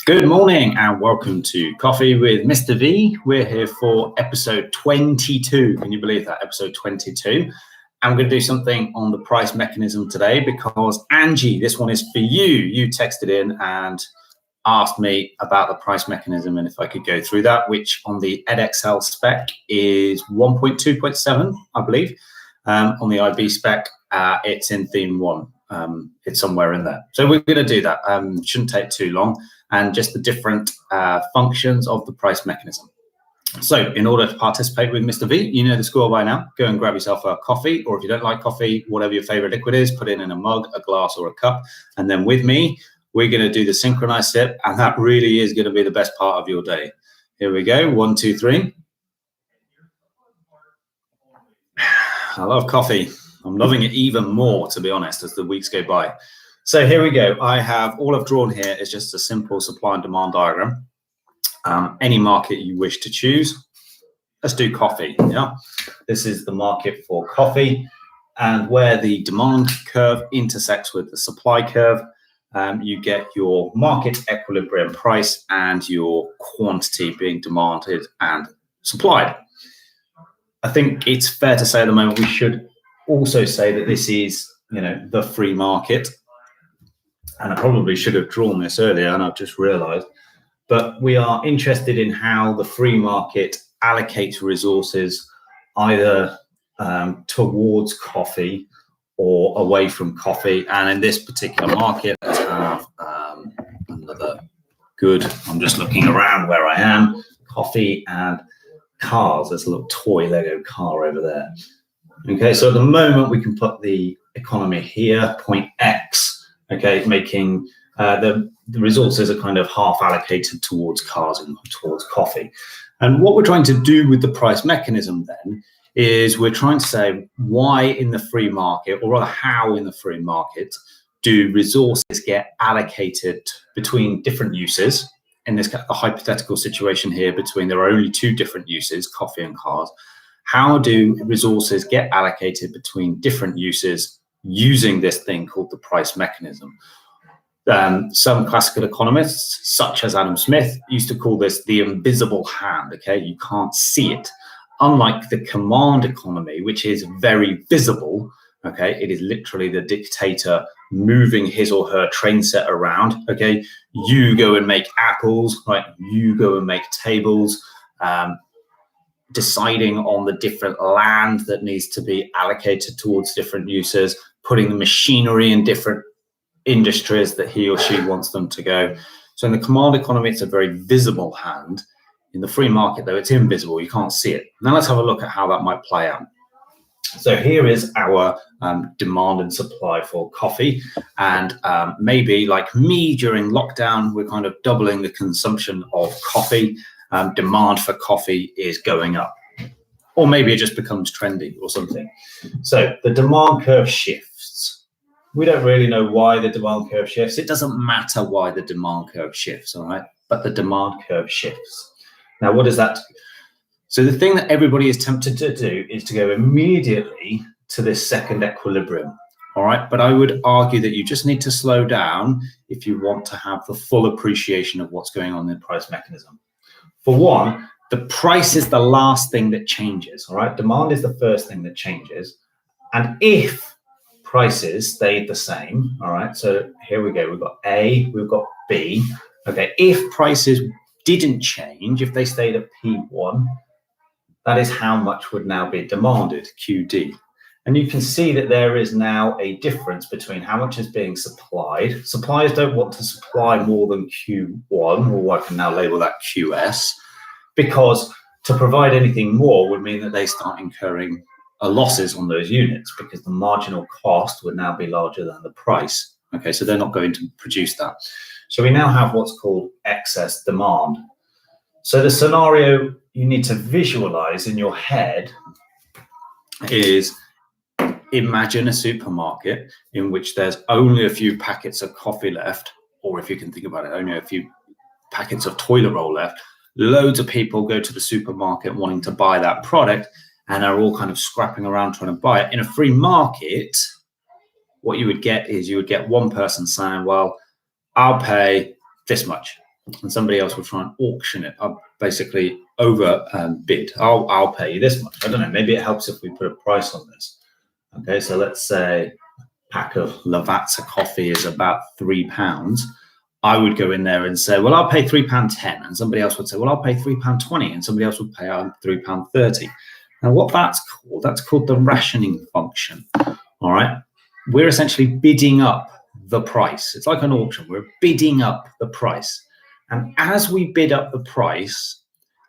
Good morning and welcome to Coffee with Mr. V. We're here for episode 22. Can you believe that? Episode 22. And we're going to do something on the price mechanism today because Angie, this one is for you. You texted in and asked me about the price mechanism and if I could go through that, which on the Edexcel spec is 1.2.7, I believe. On the IB spec, it's in theme 1. It's somewhere in there. So we're going to do that. Shouldn't take too long. And just the different functions of the price mechanism. So in order to participate with Mr. V, you know the score by now. Go and grab yourself a coffee, or if you don't like coffee, whatever your favorite liquid is, put it in a mug, a glass, or a cup. And then with me, we're going to do the synchronized sip, and that really is going to be the best part of your day. Here we go. 1, 2, 3. I love coffee. I'm loving it even more, to be honest, as the weeks go by. So here we go. All I've drawn here is just a simple supply and demand diagram. Any market you wish to choose. Let's do coffee. Yeah, this is the market for coffee, and where the demand curve intersects with the supply curve, you get your market equilibrium price and your quantity being demanded and supplied. I think it's fair to say at the moment we should also say that this is, the free market. And I probably should have drawn this earlier, and I've just realized. But we are interested in how the free market allocates resources either towards coffee or away from coffee. And in this particular market, let's have another good, I'm just looking around where I am, coffee and cars. There's a little toy Lego car over there. Okay, so at the moment we can put the economy here, point X. Okay, making the resources are kind of half allocated towards cars and towards coffee. And what we're trying to do with the price mechanism then is we're trying to say why in the free market, or rather how in the free market, do resources get allocated between different uses. In this kind of hypothetical situation here, between there are only 2 different uses, coffee and cars. How do resources get allocated between different uses using this thing called the price mechanism? Some classical economists, such as Adam Smith, used to call this the invisible hand. Okay, you can't see it. Unlike the command economy, which is very visible. Okay, it is literally the dictator moving his or her train set around. Okay, you go and make apples, right? You go and make tables. Deciding on the different land that needs to be allocated towards different uses, putting the machinery in different industries that he or she wants them to go. So in the command economy, it's a very visible hand. In the free market, though, it's invisible. You can't see it. Now let's have a look at how that might play out. So here is our demand and supply for coffee. And maybe like me during lockdown, we're kind of doubling the consumption of coffee. Demand for coffee is going up, or maybe it just becomes trendy or something. So the demand curve shifts. We don't really know why the demand curve shifts. It doesn't matter why the demand curve shifts, all right? But the demand curve shifts. Now, what does that do? So the thing that everybody is tempted to do is to go immediately to this second equilibrium, all right? But I would argue that you just need to slow down if you want to have the full appreciation of what's going on in the price mechanism. For one, the price is the last thing that changes, all right? Demand is the first thing that changes. And if prices stayed the same, all right? So here we go. We've got A, we've got B. Okay, if prices didn't change, if they stayed at P1, that is how much would now be demanded, QD. And you can see that there is now a difference between how much is being supplied. Suppliers don't want to supply more than Q1, or I can now label that QS, because to provide anything more would mean that they start incurring losses on those units because the marginal cost would now be larger than the price. Okay, so they're not going to produce that. So we now have what's called excess demand. So the scenario you need to visualize in your head is, imagine a supermarket in which there's only a few packets of coffee left, or if you can think about it, only a few packets of toilet roll left. Loads of people go to the supermarket wanting to buy that product and are all kind of scrapping around trying to buy it. In a free market, what you would get is you would get one person saying, well, I'll pay this much, and somebody else will try and auction it. I'll basically over bid. I'll pay you this much. I don't know. Maybe it helps if we put a price on this. Okay, so let's say a pack of Lavazza coffee is about £3. I would go in there and say, well, I'll pay £3.10, and somebody else would say, well, I'll pay £3.20, and somebody else would pay £3.30. Now, what that's called the rationing function. All right, we're essentially bidding up the price. It's like an auction. We're bidding up the price, and as we bid up the price,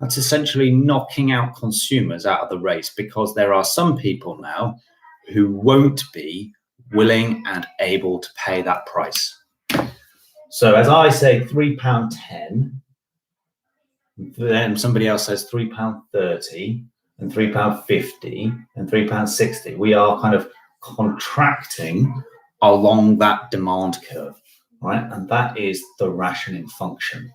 that's essentially knocking out consumers out of the race, because there are some people now who won't be willing and able to pay that price. So as I say £3.10, then somebody else says £3.30 and £3.50 and £3.60. We are kind of contracting along that demand curve, right? And that is the rationing function.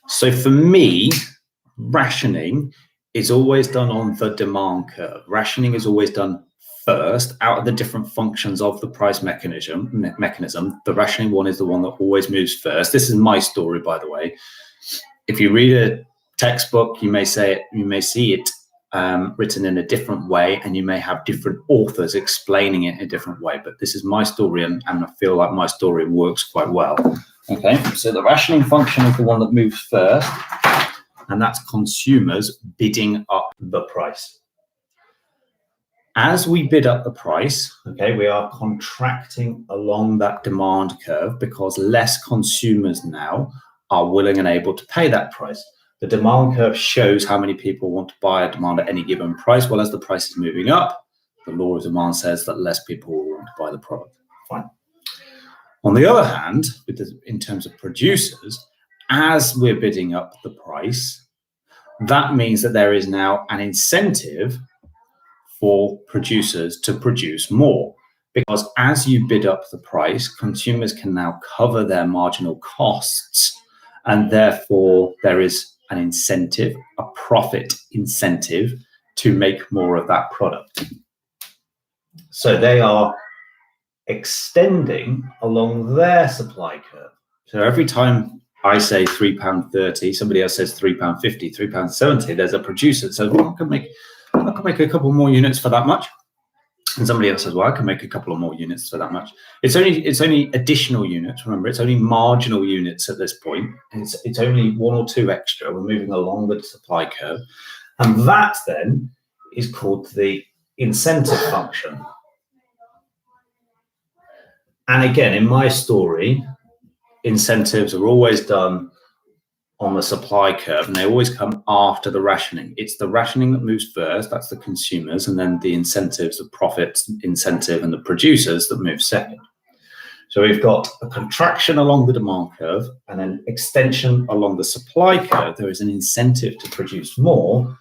So for me, rationing is always done on the demand curve. Rationing is always done first out of the different functions of the price mechanism. The rationing one is the one that always moves first. This is my story, by the way. If you read a textbook, you may see it written in a different way, and you may have different authors explaining it in a different way. But this is my story, and I feel like my story works quite well. Okay, so the rationing function is the one that moves first, and that's consumers bidding up the price. As we bid up the price, okay, we are contracting along that demand curve, because less consumers now are willing and able to pay that price. The demand curve shows how many people want to buy a demand at any given price. Well, as the price is moving up, the law of demand says that less people will want to buy the product. Fine. On the other hand, in terms of producers, as we're bidding up the price, that means that there is now an incentive for producers to produce more, because as you bid up the price, consumers can now cover their marginal costs, and therefore there is an incentive, a profit incentive, to make more of that product. So they are extending along their supply curve. So every time I say £3.30, somebody else says £3.50, £3.70, there's a producer that says, well, I can make a couple more units for that much. And somebody else says, well, I can make a couple of more units for that much. It's only additional units. Remember, it's only marginal units at this point. It's only one or two extra. We're moving along the supply curve. And that then is called the incentive function. And again, in my story, incentives are always done on the supply curve, and they always come after the rationing. It's the rationing that moves first, that's the consumers, and then the incentives, the profits incentive, and the producers that move second. So we've got a contraction along the demand curve and an extension along the supply curve. There is an incentive to produce more,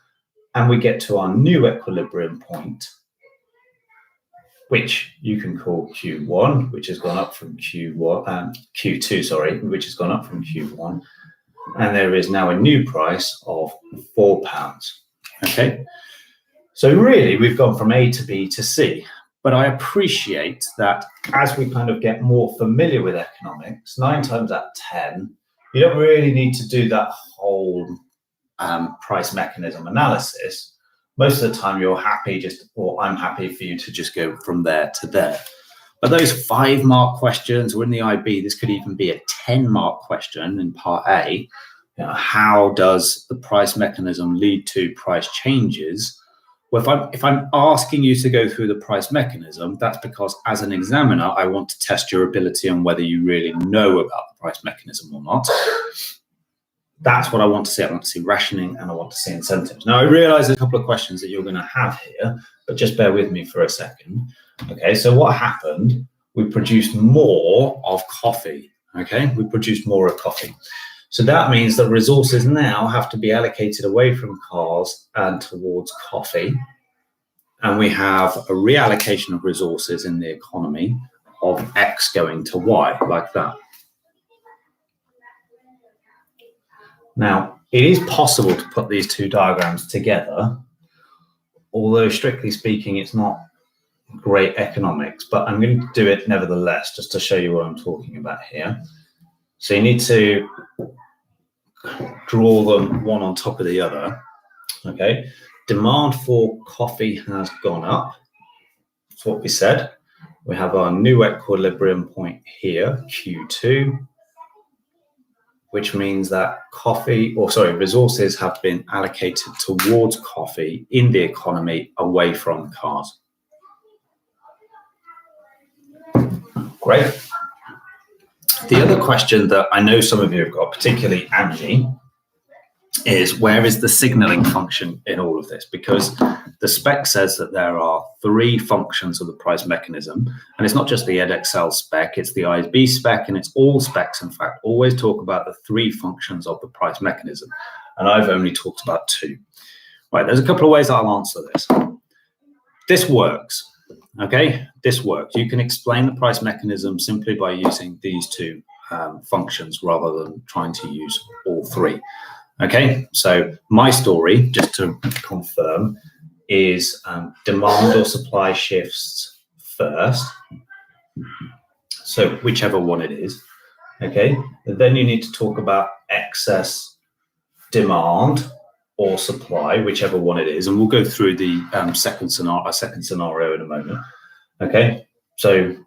and we get to our new equilibrium point, which you can call Q1, which has gone up from Q2, sorry, which has gone up from Q1. And there is now a new price of £4. Okay, so really we've gone from A to B to C. But I appreciate that as we kind of get more familiar with economics, 9 times out of 10, you don't really need to do that whole price mechanism analysis. Most of the time you're happy I'm happy for you to just go from there to there. But those 5-mark questions, or in the IB, this could even be a 10-mark question in part A. You know, how does the price mechanism lead to price changes? Well, if I'm asking you to go through the price mechanism, that's because as an examiner, I want to test your ability on whether you really know about the price mechanism or not. That's what I want to see. I want to see rationing, and I want to see incentives. Now, I realize a couple of questions that you're going to have here, but just bear with me for a second. Okay, so what happened? We produced more of coffee. Okay, we produced more of coffee. So that means that resources now have to be allocated away from cars and towards coffee. And we have a reallocation of resources in the economy of X going to Y, like that. Now, it is possible to put these two diagrams together, although strictly speaking, it's not great economics, but I'm going to do it nevertheless, just to show you what I'm talking about here. So you need to draw them one on top of the other. Okay, demand for coffee has gone up. That's what we said. We have our new equilibrium point here, Q2, which means that resources have been allocated towards coffee in the economy away from cars. Great. The other question that I know some of you have got, particularly Angie, is where is the signaling function in all of this? Because the spec says that there are 3 functions of the price mechanism, and it's not just the Edexcel spec, it's the ISB spec, and it's all specs, in fact, always talk about the 3 functions of the price mechanism, and I've only talked about 2. Right, there's a couple of ways I'll answer this. This works, okay? This works. You can explain the price mechanism simply by using these 2 functions rather than trying to use all 3. Okay, so my story, just to confirm, is demand or supply shifts first. So whichever one it is, okay? And then you need to talk about excess demand or supply, whichever one it is, and we'll go through the second scenario in a moment. Okay, so you've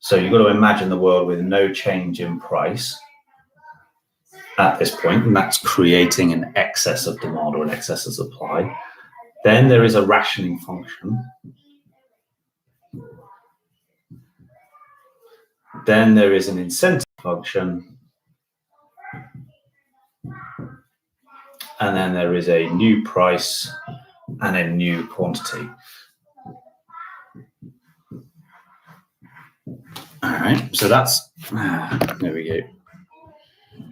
got to imagine the world with no change in price at this point, and that's creating an excess of demand or an excess of supply. Then there is a rationing function. Then there is an incentive function. And then there is a new price and a new quantity. All right, so that's, there we go.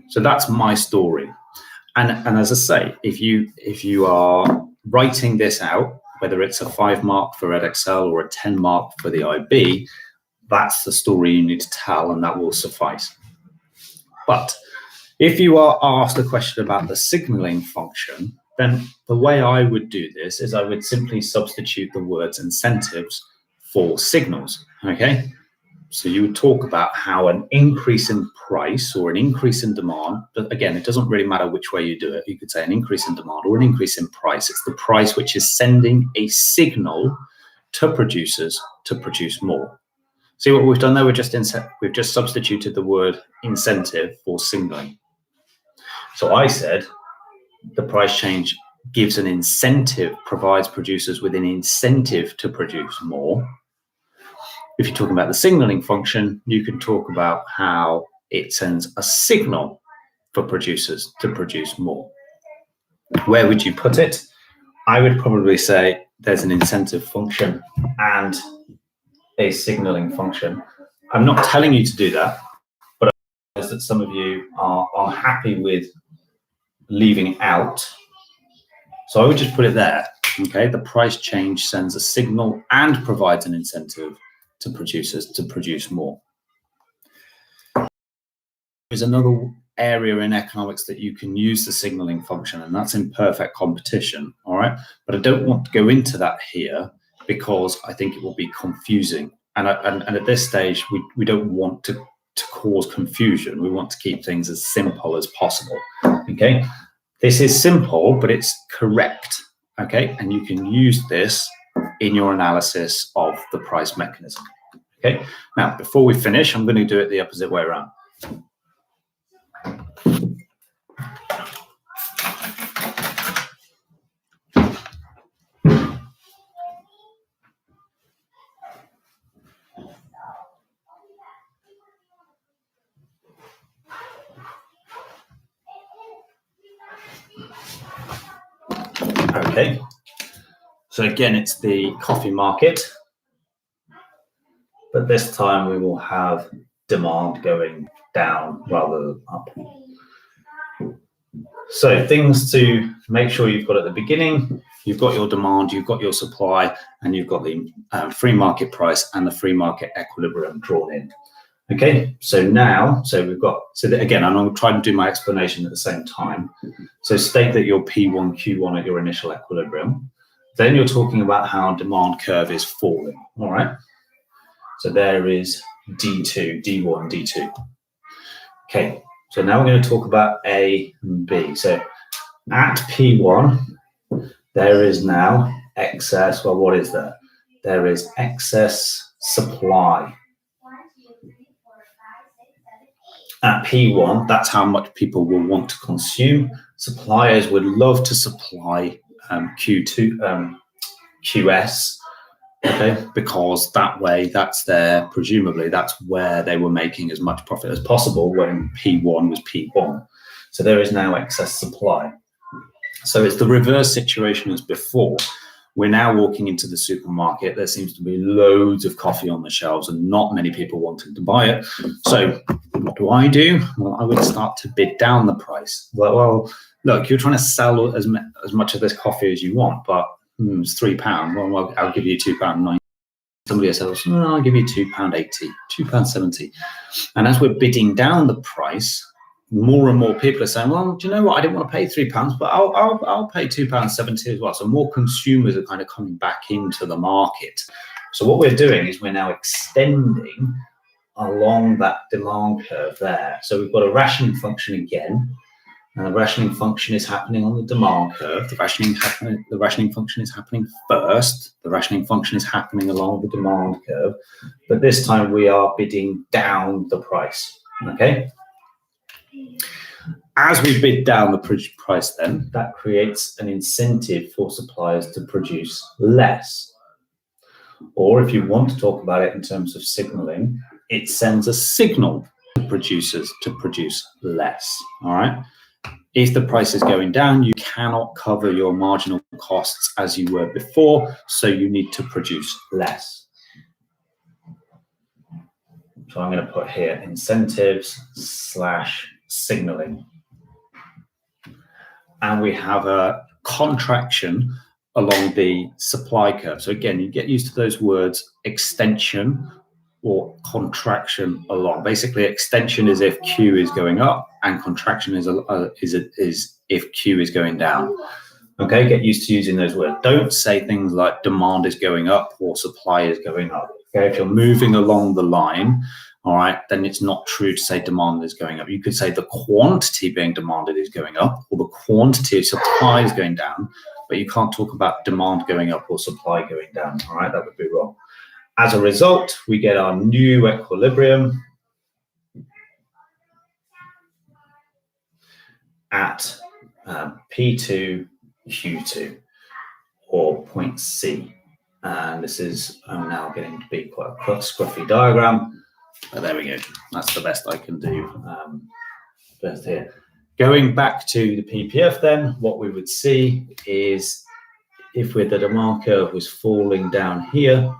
So that's my story. And as I say, if you are writing this out, whether it's a 5 mark for Edexcel or a 10 mark for the IB, that's the story you need to tell, and that will suffice. But if you are asked a question about the signaling function, then the way I would do this is I would simply substitute the words incentives for signals, okay? So you would talk about how an increase in price or an increase in demand, but again, it doesn't really matter which way you do it. You could say an increase in demand or an increase in price. It's the price which is sending a signal to producers to produce more. See what we've done there? We've just substituted the word incentive for signaling. So I said the price change gives an incentive, provides producers with an incentive to produce more. If you're talking about the signaling function, you can talk about how it sends a signal for producers to produce more. Where would you put it? I would probably say there's an incentive function and a signaling function. I'm not telling you to do that, but I realize that some of you are unhappy with leaving it out. So I would just put it there, okay? The price change sends a signal and provides an incentive to producers to produce more. There's another area in economics that you can use the signaling function, and that's in perfect competition, all right? But I don't want to go into that here because I think it will be confusing. And at this stage, we don't want to cause confusion. We want to keep things as simple as possible, okay? This is simple, but it's correct, okay? And you can use this in your analysis of the price mechanism, okay? Now, before we finish, I'm going to do it the opposite way around. Okay, so again, it's the coffee market, but this time we will have demand going down rather than up. So things to make sure you've got at the beginning: you've got your demand, you've got your supply, and you've got the free market price and the free market equilibrium drawn in. Okay, so now, we've got, again, I'm going to try and do my explanation at the same time. So state that your P1, Q1 at your initial equilibrium. Then you're talking about how demand curve is falling, all right? So there is D2, D1, D2. Okay, so now we're going to talk about A and B. So at P1, there is now excess, well, what is there? There is excess supply. At P1, that's how much people will want to consume. Suppliers would love to supply Q2, QS, okay, because that way, presumably that's where they were making as much profit as possible when P1 was P1. So there is now excess supply. So it's the reverse situation as before. We're now walking into the supermarket. There seems to be loads of coffee on the shelves and not many people wanting to buy it. So what do? Well, I would start to bid down the price. Well, look, you're trying to sell as much of this coffee as you want, but it's £3. Well, I'll give you £2.90. Somebody else says, no, I'll give you £2.80, £2.70. And as we're bidding down the price, more and more people are saying, well, do you know what? I didn't want to pay £3, but I'll pay £2.70 as well. So more consumers are kind of coming back into the market. So what we're doing is we're now extending along that demand curve there. So we've got a rationing function again, and the rationing function is happening on the demand curve. The rationing function is happening first. The rationing function is happening along the demand curve, but this time we are bidding down the price. Okay. As we bid down the price, then that creates an incentive for suppliers to produce less. Or if you want to talk about it in terms of signaling, it sends a signal to producers to produce less. All right. If the price is going down, you cannot cover your marginal costs as you were before, so you need to produce less. So I'm going to put here incentives / signaling. And we have a contraction along the supply curve. So again, you get used to those words, extension or contraction along. Basically, extension is if Q is going up, and contraction is if Q is going down. Okay, get used to using those words. Don't say things like demand is going up or supply is going up. Okay, if you're moving along the line, all right, then it's not true to say demand is going up. You could say the quantity being demanded is going up or the quantity of supply is going down, but you can't talk about demand going up or supply going down. All right, that would be wrong. As a result, we get our new equilibrium at P2, Q2, or point C. And this is now getting to be quite a scruffy diagram. But there we go. That's the best I can do best here. Going back to the PPF then, what we would see is if the demand curve was falling down here,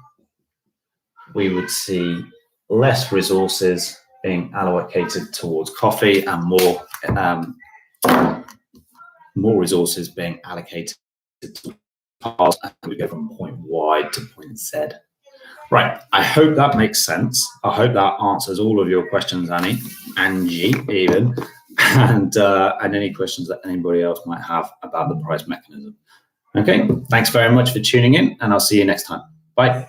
we would see less resources being allocated towards coffee and more resources being allocated to cars, and we go from point Y to point Z. Right, I hope that makes sense. I hope that answers all of your questions, Angie even, and any questions that anybody else might have about the price mechanism. Okay, thanks very much for tuning in, and I'll see you next time. Bye.